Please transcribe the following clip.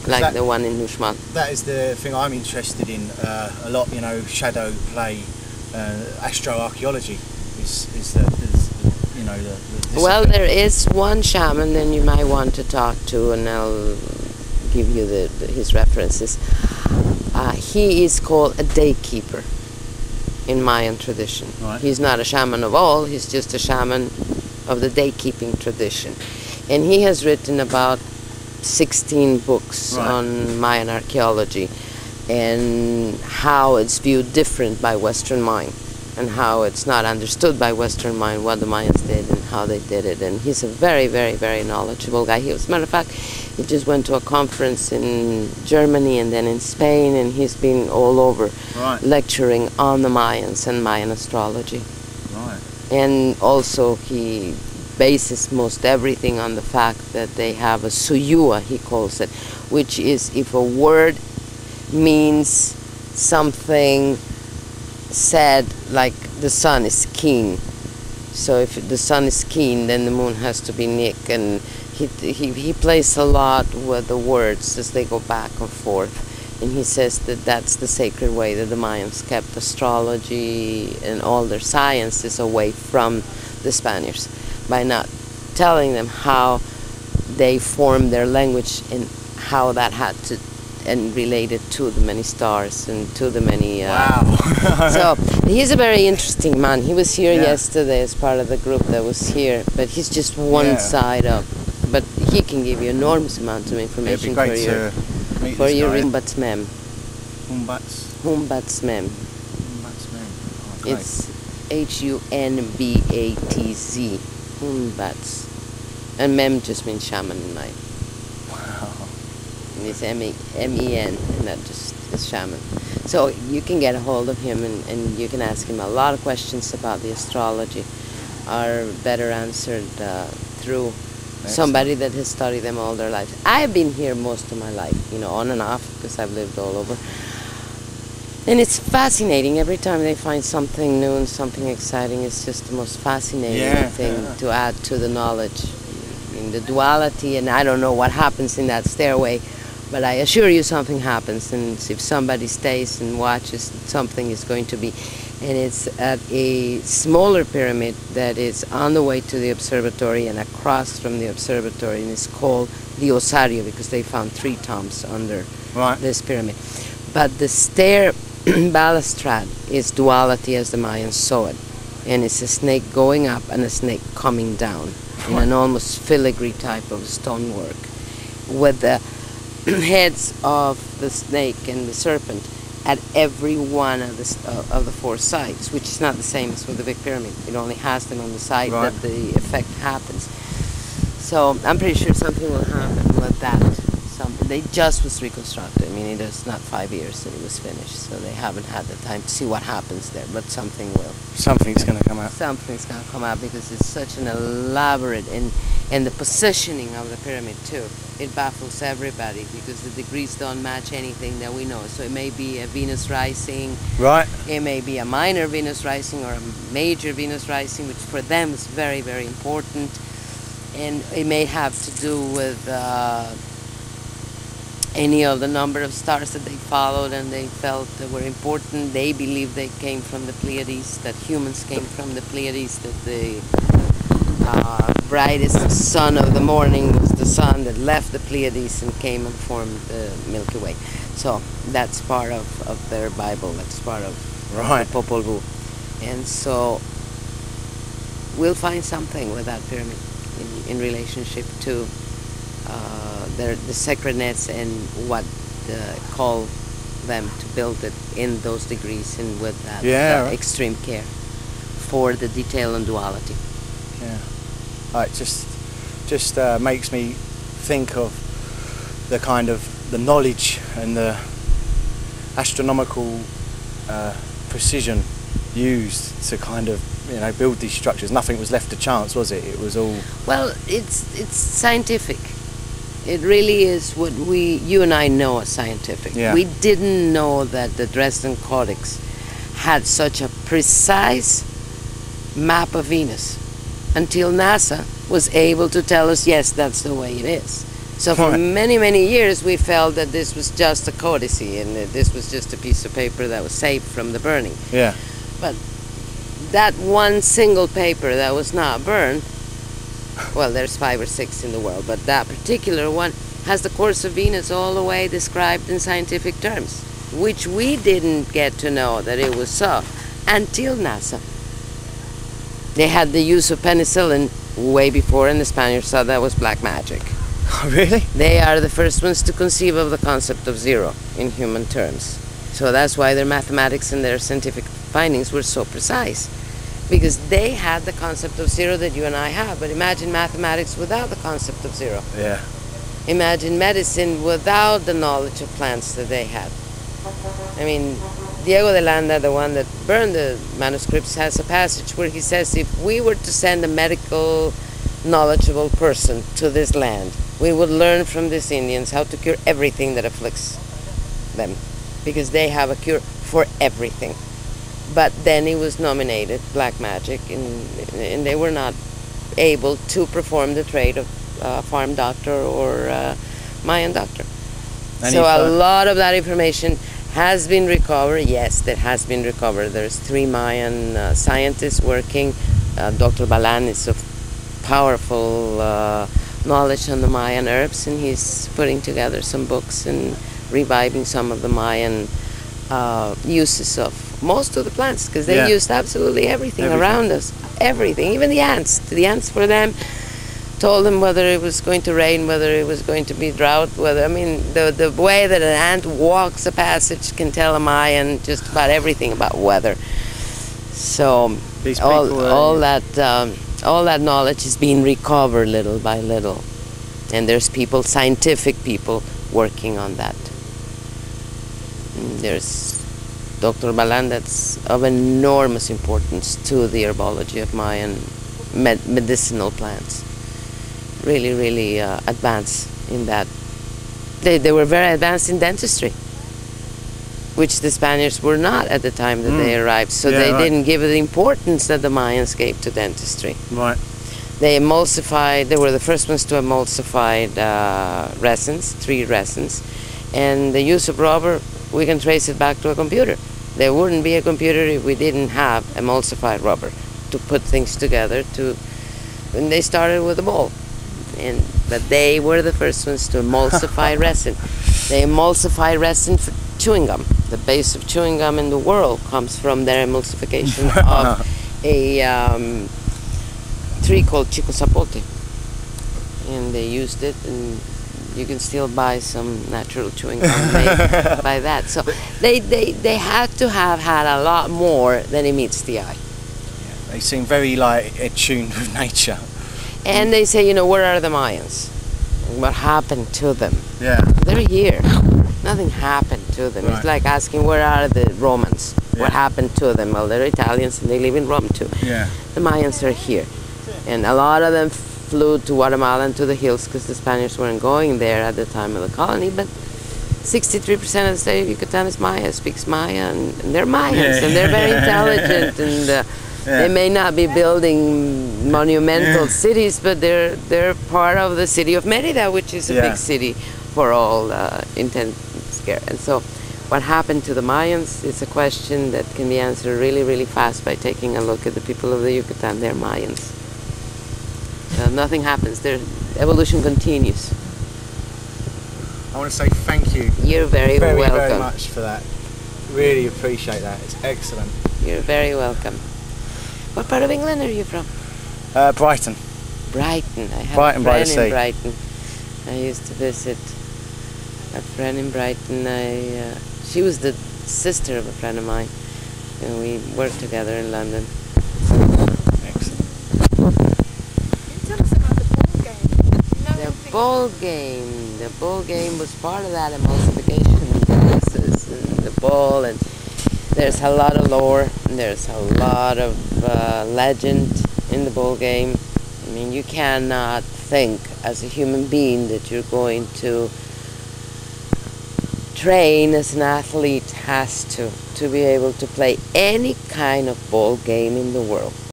Wow. like the one in Uxmal. That is the thing I'm interested in a lot. You know, shadow play, astroarchaeology is the you know the Well, there is one shaman then you might want to talk to, and I'll give you his references. He is called a daykeeper in Mayan tradition. Right. He's not a shaman of all, he's just a shaman of the daykeeping tradition. And he has written about 16 books on Mayan archaeology and how it's viewed different by Western mind, and how it's not understood by Western mind what the Mayans did and how they did it. And he's a very, very, very knowledgeable guy. As a matter of fact, he just went to a conference in Germany and then in Spain, and he's been all over lecturing on the Mayans and Mayan astrology. Right. And also he bases most everything on the fact that they have a suyua, he calls it, which is if a word means something said, like the sun is keen. So if the sun is keen, then the moon has to be Nick, and he plays a lot with the words as they go back and forth. And he says that that's the sacred way that the Mayans kept astrology and all their sciences away from the Spaniards, by not telling them how they formed their language and how that had to and related to the many stars and to the many so he's a very interesting man. He was here yesterday as part of the group that was here, but he's just one side of, but he can give you enormous amounts of information for your humbatsmem. Humbatsmem. It's Hunbatz. Hunbatz. And mem just means shaman in Mayan. It's M-E-N, and that just is shaman. So you can get a hold of him and you can ask him a lot of questions about the astrology, are better answered through somebody that has studied them all their lives. I've been here most of my life, you know, on and off, because I've lived all over. And it's fascinating. Every time they find something new and something exciting, it's just the most fascinating thing to add to the knowledge. In the duality, and I don't know what happens in that stairway, but I assure you something happens, and if somebody stays and watches, something is going to be. And it's at a smaller pyramid that is on the way to the observatory and across from the observatory, and it's called the Osario because they found 3 tombs under this pyramid. But the stair balustrade is duality as the Mayans saw it, and it's a snake going up and a snake coming down in an almost filigree type of stonework, with the heads of the snake and the serpent at every one of the 4 sides, which is not the same as with the big pyramid. It only has them on the side that the effect happens. So I'm pretty sure something will happen with that. They just was reconstructed. I mean, it is not 5 years that it was finished, so they haven't had the time to see what happens there, but something will. Something's going to come out. Something's going to come out, because it's such an elaborate, and the positioning of the pyramid too, it baffles everybody, because the degrees don't match anything that we know. So it may be a Venus rising, it may be a minor Venus rising or a major Venus rising, which for them is very, very important, and it may have to do with any of the number of stars that they followed and they felt that were important. They believed they came from the Pleiades, that humans came from the Pleiades, that the brightest sun of the morning was the sun that left the Pleiades and came and formed the Milky Way. So that's part of their Bible, that's part of the Popol Vuh. And so we'll find something with that pyramid in relationship to the sacredness and what call them to build it in those degrees and with that extreme care for the detail and duality. It just makes me think of the kind of the knowledge and the astronomical precision used to kind of build these structures. Nothing was left to chance, was it? It was all... Well, it's scientific. It really is what you and I know as scientific. We didn't know that the Dresden Codex had such a precise map of Venus until NASA was able to tell us, yes, that's the way it is. So for Right. many, many years we felt that this was just a codicy and that this was just a piece of paper that was saved from the burning. Yeah. But that one single paper that was not burned, well, there's 5 or 6 in the world, but that particular one has the course of Venus all the way described in scientific terms, which we didn't get to know that it was so until NASA. They had the use of penicillin way before, and the Spaniards thought that was black magic. Really? They are the first ones to conceive of the concept of zero in human terms. So that's why their mathematics and their scientific findings were so precise. Because they had the concept of zero that you and I have. But imagine mathematics without the concept of zero. Yeah. Imagine medicine without the knowledge of plants that they had. I mean, Diego de Landa, the one that burned the manuscripts, has a passage where he says, if we were to send a medical knowledgeable person to this land, we would learn from these Indians how to cure everything that afflicts them, because they have a cure for everything. But then he was nominated black magic, and they were not able to perform the trade of farm doctor or Mayan doctor. So a lot of that information has been recovered. Yes, that has been recovered. There's 3 Mayan scientists working. Dr. Balan is of powerful knowledge on the Mayan herbs, and he's putting together some books and reviving some of the Mayan uses of most of the plants, because they used absolutely everything around us. Everything, even the ants. The ants for them told them whether it was going to rain, whether it was going to be drought, whether, I mean, the way that an ant walks a passage can tell a Mayan just about everything about weather. So all that knowledge is being recovered little by little, and there's people, scientific people, working on that. And there's Dr. Balan that's of enormous importance to the herbology of Mayan medicinal plants. Really, really advanced in that. They were very advanced in dentistry, which the Spaniards were not at the time that they arrived. So they didn't give it the importance that the Mayans gave to dentistry. Right. They emulsified, they were the first ones to emulsify resins, 3 resins. And the use of rubber, we can trace it back to a computer. There wouldn't be a computer if we didn't have emulsified rubber to put things together. And they started with a ball. But they were the first ones to emulsify resin. They emulsify resin for chewing gum. The base of chewing gum in the world comes from their emulsification of a tree called Chico Zapote. And they used it, and you can still buy some natural chewing gum made by that. So they had to have had a lot more than it meets the eye. Yeah, they seem very attuned with nature. And they say, you know, where are the Mayans? What happened to them? Yeah. They're here. Nothing happened to them. Right. It's like asking, where are the Romans? Yeah. What happened to them? Well, they're Italians and they live in Rome too. Yeah. The Mayans are here. And a lot of them flew to Guatemala and to the hills because the Spaniards weren't going there at the time of the colony. But 63% of the state of Yucatan is Maya, speaks Maya, and they're Mayans, and they're very intelligent. And they may not be building monumental cities, but they're part of the city of Merida, which is a big city for all intents and so what happened to the Mayans is a question that can be answered really, really fast by taking a look at the people of the Yucatan. They're Mayans. Nothing happens. Their evolution continues. I want to say thank you. You're very welcome. Very much for that. Really appreciate that. It's excellent. You're very welcome. What part of England are you from? Brighton. Brighton. I have Brighton a by the friend sea. in Brighton. I used to visit a friend in Brighton. She was the sister of a friend of mine, and we worked together in London. Excellent. Can you tell us about the ball game? The ball game was part of that emulsification process, and the ball, and there's a lot of lore, and there's a lot of legend in the ball game. I mean, you cannot think as a human being that you're going to train as an athlete has to be able to play any kind of ball game in the world.